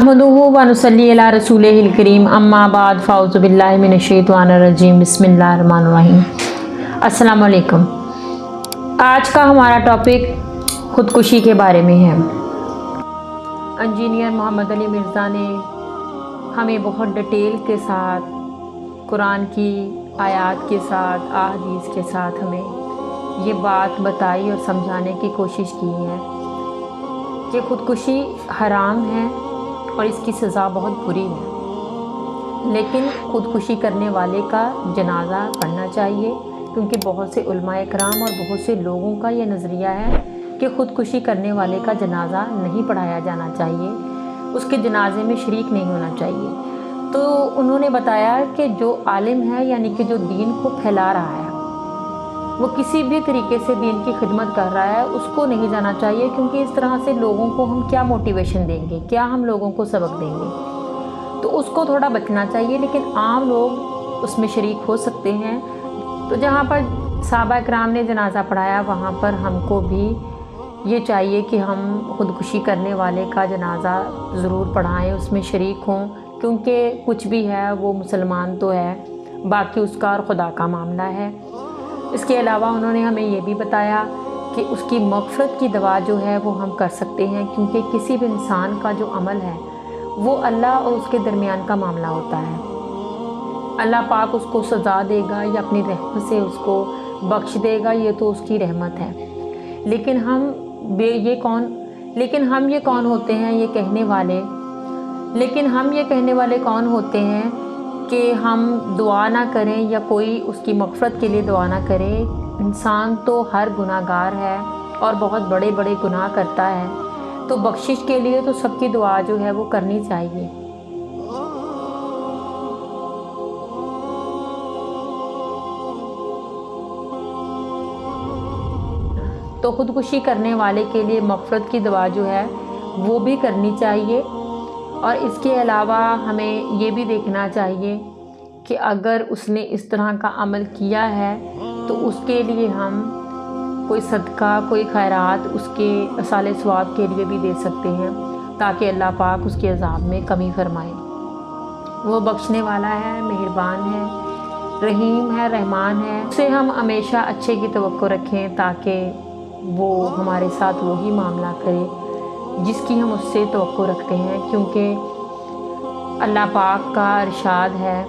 नहमदुहु व नुसल्ली अला रसूलिहिल करीम अम्मा बाद फ़ाउज़ु बिल्लाहि मिनश्शैतानिर रजीम बिस्मिल्लाहिर्रहमानिर्रहीम। अस्सलाम वालेकुम। आज का हमारा टॉपिक ख़ुदकुशी के बारे में है। इंजीनियर मोहम्मद अली मिर्ज़ा ने हमें बहुत डिटेल के साथ कुरान की आयत के साथ अहादीस के साथ हमें ये बात बताई और समझाने की कोशिश की है कि ख़ुदकुशी हराम है और इसकी सज़ा बहुत बुरी है, लेकिन ख़ुदकुशी करने वाले का जनाज़ा पढ़ना चाहिए, क्योंकि बहुत से उलमाए कराम और बहुत से लोगों का ये नज़रिया है कि ख़ुदकुशी करने वाले का जनाज़ा नहीं पढ़ाया जाना चाहिए, उसके जनाजे में शरीक नहीं होना चाहिए। तो उन्होंने बताया कि जो आलिम है, यानी कि जो दीन को फैला रहा है, वो किसी भी तरीके से दीन की खिदमत कर रहा है, उसको नहीं जाना चाहिए, क्योंकि इस तरह से लोगों को हम क्या मोटिवेशन देंगे, क्या हम लोगों को सबक देंगे, तो उसको थोड़ा बचना चाहिए। लेकिन आम लोग उसमें शरीक हो सकते हैं। तो जहाँ पर सहाबा किराम ने जनाज़ा पढ़ाया, वहाँ पर हमको भी ये चाहिए कि हम ख़ुदकुशी करने वाले का जनाज़ा ज़रूर पढ़ाएं, उसमें शरीक हों, क्योंकि कुछ भी है वो मुसलमान तो है, बाकी उसका और ख़ुदा का मामला है। इसके अलावा उन्होंने हमें ये भी बताया कि उसकी मग़फ़िरत की दुआ जो है वो हम कर सकते हैं, क्योंकि किसी भी इंसान का जो अमल है वो अल्लाह और उसके दरमियान का मामला होता है। अल्लाह पाक उसको सज़ा देगा या अपनी रहमत से उसको बख्श देगा, ये तो उसकी रहमत है। लेकिन हम ये कौन होते हैं ये कहने वाले, कौन होते हैं कि हम दुआ ना करें या कोई उसकी मग़फ़िरत के लिए दुआ ना करे। इंसान तो हर गुनाहगार है और बहुत बड़े बड़े गुनाह करता है, तो बख्शिश के लिए तो सबकी दुआ जो है वो करनी चाहिए। तो ख़ुदकुशी करने वाले के लिए मग़फ़िरत की दुआ जो है वो भी करनी चाहिए। और इसके अलावा हमें ये भी देखना चाहिए कि अगर उसने इस तरह का अमल किया है तो उसके लिए हम कोई सदका, कोई खैरात उसके असाले सवाब के लिए भी दे सकते हैं, ताकि अल्लाह पाक उसके अज़ाब में कमी फ़रमाए। वो बख्शने वाला है, मेहरबान है, रहीम है, रहमान है। उससे हम हमेशा अच्छे की तवक्को रखें, ताकि वो हमारे साथ वही मामला करे जिसकी हम उससे तवक्को रखते हैं, क्योंकि अल्लाह पाक का इरशाद है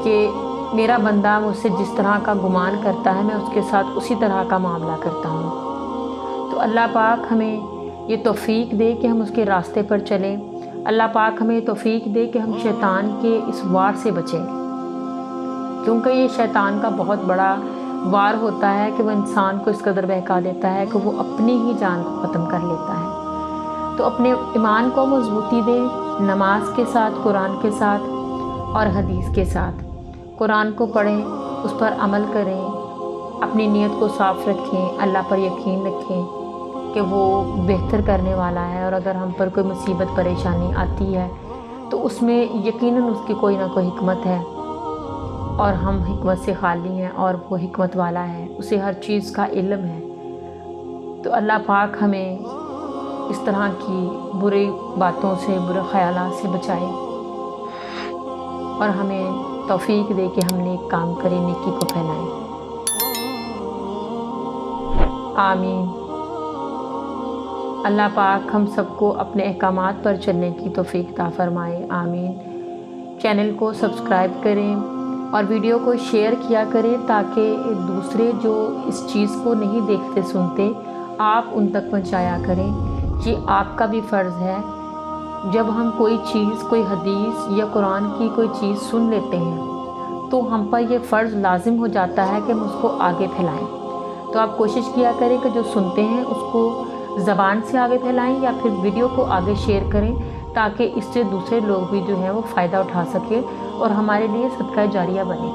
कि मेरा बंदा मुझसे जिस तरह का गुमान करता है, मैं उसके साथ उसी तरह का मामला करता हूँ। तो अल्लाह पाक हमें ये तौफ़ीक दे कि हम उसके रास्ते पर चलें। अल्लाह पाक हमें तौफ़ीक दे कि हम शैतान के इस वार से बचें, क्योंकि ये शैतान का बहुत बड़ा वार होता है कि वो इंसान को इस कदर बहका देता है कि वो अपनी ही जान को ख़त्म कर लेता है। तो अपने ईमान को मजबूती दें, नमाज के साथ, कुरान के साथ और हदीस के साथ। कुरान को पढ़ें, उस पर अमल करें, अपनी नीयत को साफ़ रखें, अल्लाह पर यकीन रखें कि वो बेहतर करने वाला है। और अगर हम पर कोई मुसीबत परेशानी आती है तो उसमें यकीनन उसकी कोई ना कोई हिकमत है, और हम हिकमत से खाली हैं और वो हिकमत वाला है, उसे हर चीज़ का इल्म है। तो अल्लाह पाक हमें इस तरह की बुरी बातों से, बुरे ख़यालात से बचाए और हमें तौफ़ीक दे कि हम नेक काम करें, नेकी को फैलाएं। आमीन। अल्लाह पाक हम सबको अपने अहकामात पर चलने की तौफ़ीक अता फ़रमाए। आमीन। चैनल को सब्सक्राइब करें और वीडियो को शेयर किया करें, ताकि दूसरे जो इस चीज़ को नहीं देखते सुनते, आप उन तक पहुँचाया करें। ये आपका भी फ़र्ज़ है। जब हम कोई चीज़, कोई हदीस या कुरान की कोई चीज़ सुन लेते हैं तो हम पर यह फ़र्ज़ लाजिम हो जाता है कि हम उसको आगे फैलाएं। तो आप कोशिश किया करें कि जो सुनते हैं उसको ज़बान से आगे फैलाएं या फिर वीडियो को आगे शेयर करें, ताकि इससे दूसरे लोग भी जो हैं वो फ़ायदा उठा सकें और हमारे लिए सदका जारिया बने।